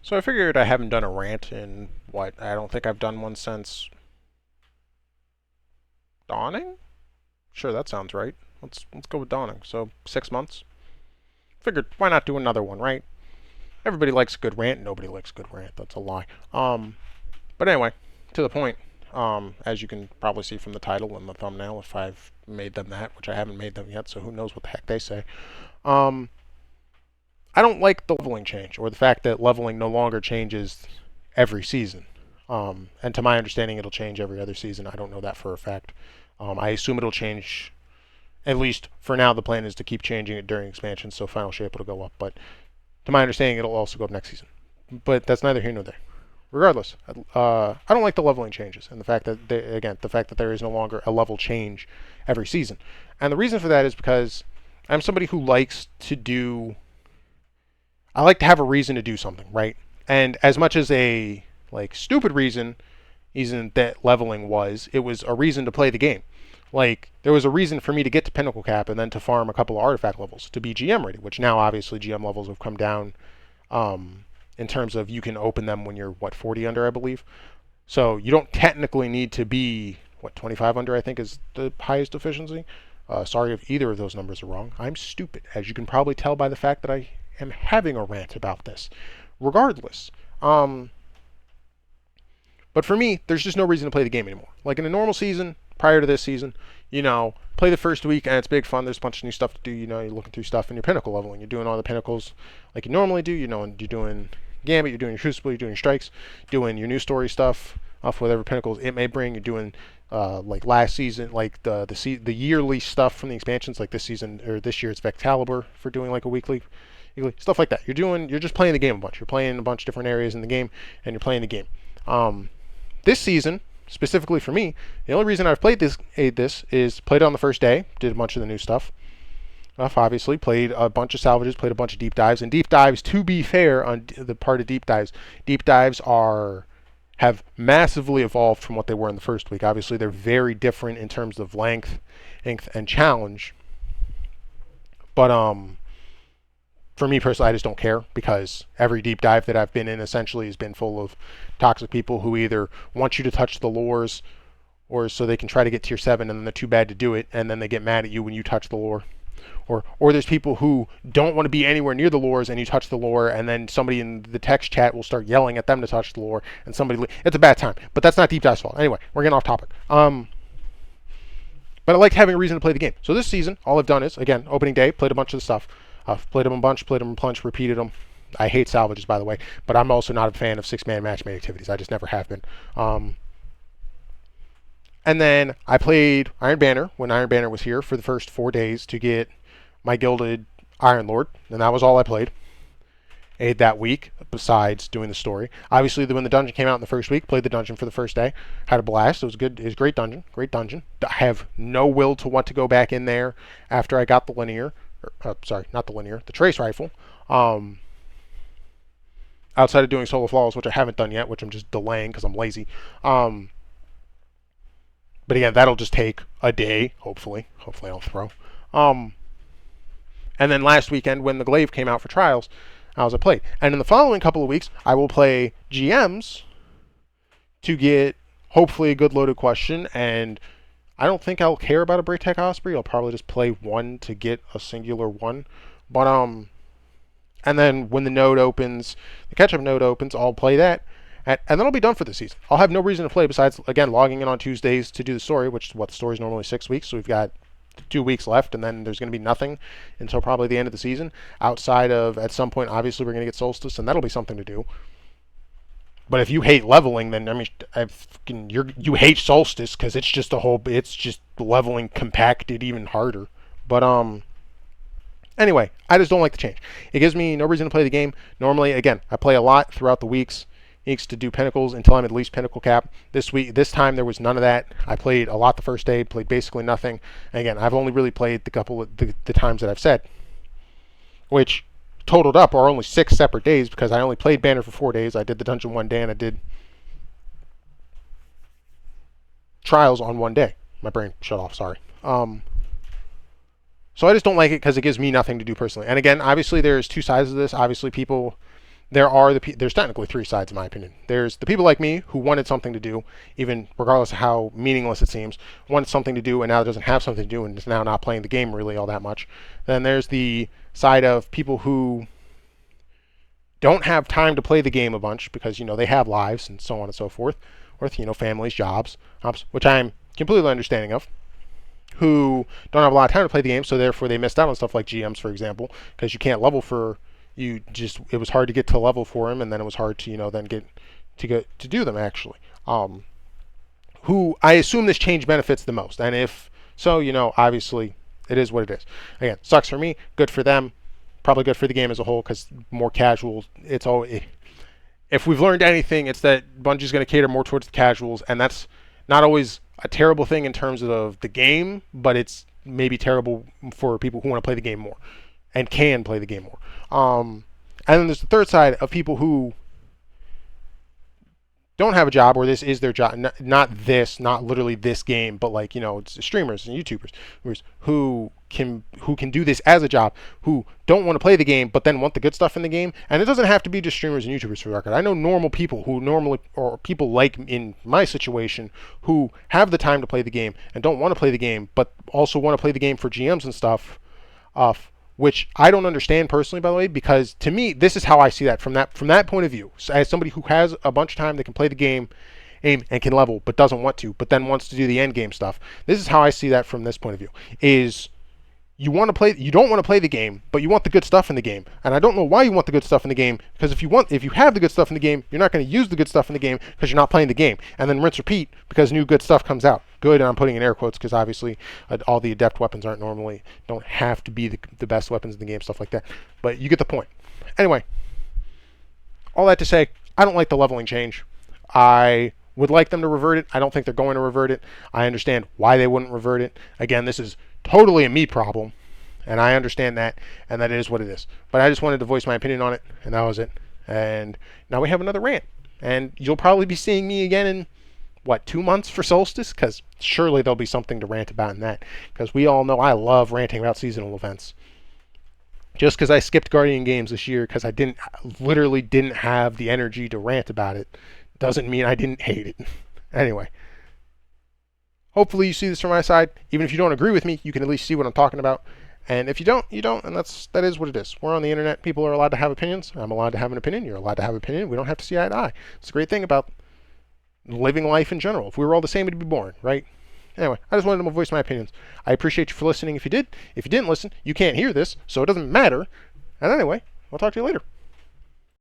So I figured I haven't done a rant in what? I don't think I've done one since Dawning? Sure, that sounds right. Let's go with Dawning. So 6 months. Figured why not do another one, right? Everybody likes a good rant. Nobody likes a good rant. That's a lie. But anyway, to the point. As you can probably see from the title and the thumbnail, if I've made them that, which I haven't made them yet, so who knows what the heck they say. Um, I don't like the leveling change, or the fact that leveling no longer changes every season. And to my understanding, it'll change every other season. I don't know that for a fact. I assume it'll change, at least for now, the plan is to keep changing it during expansion, so Final Shape will go up. But to my understanding, it'll also go up next season. But that's neither here nor there. Regardless, I don't like the leveling changes, and the fact that, the fact that there is no longer a level change every season. And the reason for that is because I'm somebody who likes to do I like to have a reason to do something, right? And as much as a stupid reason isn't that leveling was, it was a reason to play the game. Like there was a reason for me to get to Pinnacle Cap and then to farm a couple of artifact levels to be GM ready, which now obviously GM levels have come down in terms of you can open them when you're 40 under, I believe. So you don't technically need to be 25 under, I think is the highest efficiency. Sorry if either of those numbers are wrong. I'm stupid, as you can probably tell by the fact that I am having a rant about this. Regardless, but for me, there's just no reason to play the game anymore. Like in a normal season, prior to this season, play the first week and it's big fun. There's a bunch of new stuff to do. You're looking through stuff in your pinnacle leveling. You're doing all the pinnacles like you normally do. And you're doing Gambit, you're doing your Crucible, you're doing your Strikes, doing your new story stuff off whatever pinnacles it may bring. You're doing like last season, like the yearly stuff from the expansions. Like this season or this year, it's Vectaliber for doing like a weekly stuff like that. You're just playing the game a bunch. You're playing a bunch of different areas in the game, and you're playing the game. This season, specifically for me, the only reason I've played this is played it on the first day, did a bunch of the new stuff. Obviously, played a bunch of salvages, played a bunch of deep dives, and deep dives. To be fair, on the part of deep dives have massively evolved from what they were in the first week. Obviously, they're very different in terms of length and challenge. But for me personally, I just don't care because every deep dive that I've been in essentially has been full of toxic people who either want you to touch the lures or so they can try to get tier 7 and then they're too bad to do it and then they get mad at you when you touch the lure. Or there's people who don't want to be anywhere near the lures and you touch the lure and then somebody in the text chat will start yelling at them to touch the lure and it's a bad time. But that's not Deep Dive's fault. Anyway, we're getting off topic. But I like having a reason to play the game. So this season, all I've done is, again, opening day, played a bunch of the stuff. I've played them a bunch, played them a bunch, repeated them. I hate salvages, by the way, but I'm also not a fan of 6-man matchmade activities. I just never have been. And then I played Iron Banner when Iron Banner was here for the first 4 days to get my gilded Iron Lord, and that was all I played that week, besides doing the story. Obviously, when the dungeon came out in the first week, played the dungeon for the first day, had a blast. It was good. It was a great dungeon. I have no will to want to go back in there after I got the linear. Sorry, not the linear, the trace rifle. Outside of doing solo flawless, which I haven't done yet, which I'm just delaying because I'm lazy. But again, that'll just take a day, hopefully. Hopefully I'll throw. And then last weekend, when the Glaive came out for trials, I played. And in the following couple of weeks, I will play GMs to get, hopefully, a good loaded question. And I don't think I'll care about a Braytech Osprey. I'll probably just play one to get a singular one. But, and then when the node opens, the catch-up node opens, I'll play that. And then I'll be done for the season. I'll have no reason to play besides, again, logging in on Tuesdays to do the story, which the story is normally 6 weeks. So we've got 2 weeks left, and then there's going to be nothing until probably the end of the season. Outside of, at some point, obviously, we're going to get Solstice, and that'll be something to do. But if you hate leveling, then, I mean, you hate Solstice, because it's just leveling compacted even harder. But, anyway, I just don't like the change. It gives me no reason to play the game. Normally, again, I play a lot throughout the weeks. To do pinnacles until I'm at least pinnacle cap. This time there was none of that. I played a lot the first day, played basically nothing. And again, I've only really played the couple of the times that I've said, which totaled up are only 6 separate days because I only played Banner for 4 days. I did the dungeon 1 day and I did trials on 1 day. My brain shut off, sorry. So I just don't like it because it gives me nothing to do personally. And again, obviously there's 2 sides of this. Obviously people there's technically three sides in my opinion. There's the people like me who wanted something to do, even regardless of how meaningless it seems, wanted something to do and now doesn't have something to do and is now not playing the game really all that much. Then there's the side of people who don't have time to play the game a bunch because they have lives and so on and so forth, or families, jobs, which I'm completely understanding of, who don't have a lot of time to play the game, so therefore they missed out on stuff like GMs, for example, because you can't level for it was hard to get to level for him, and then it was hard to then get to do them actually. Who I assume this change benefits the most, and if so, obviously it is what it is. Again, sucks for me, good for them, probably good for the game as a whole because more casual. It's all if we've learned anything, it's that Bungie's going to cater more towards the casuals, and that's not always a terrible thing in terms of the game, but it's maybe terrible for people who want to play the game more and can play the game more. And then there's the third side of people who don't have a job, or this is their job. Not literally this game, but it's streamers and YouTubers who can do this as a job, who don't want to play the game, but then want the good stuff in the game. And it doesn't have to be just streamers and YouTubers for the record. I know normal people or people like in my situation, who have the time to play the game and don't want to play the game, but also want to play the game for GMs and stuff, which I don't understand personally, by the way, because to me, this is how I see that from that point of view. So as somebody who has a bunch of time that can play the game and can level, but doesn't want to, but then wants to do the end game stuff. This is how I see that from this point of view. Is you don't want to play the game, but you want the good stuff in the game. And I don't know why you want the good stuff in the game, because if you have the good stuff in the game, you're not going to use the good stuff in the game because you're not playing the game. And then rinse repeat because new good stuff comes out. Good, and I'm putting in air quotes because obviously all the adept weapons don't have to be the best weapons in the game, stuff like that. But you get the point. Anyway, all that to say, I don't like the leveling change. I would like them to revert it. I don't think they're going to revert it. I understand why they wouldn't revert it. Again, this is totally a me problem, and I understand that, and that is what it is. But I just wanted to voice my opinion on it, and that was it. And now we have another rant, and you'll probably be seeing me again in 2 months for Solstice, because surely there'll be something to rant about in that, because we all know I love ranting about seasonal events. Just because I skipped Guardian Games this year because I literally didn't have the energy to rant about it, doesn't mean I didn't hate it. Anyway, hopefully you see this from my side. Even if you don't agree with me, you can at least see what I'm talking about. And if you don't, you don't, and that is what it is. We're on the internet. People are allowed to have opinions. I'm allowed to have an opinion. You're allowed to have an opinion. We don't have to see eye to eye. It's a great thing about living life in general. If we were all the same, it'd be boring, right? Anyway, I just wanted to voice my opinions. I appreciate you for listening if you did. If you didn't listen, you can't hear this, so it doesn't matter. And anyway, I'll talk to you later.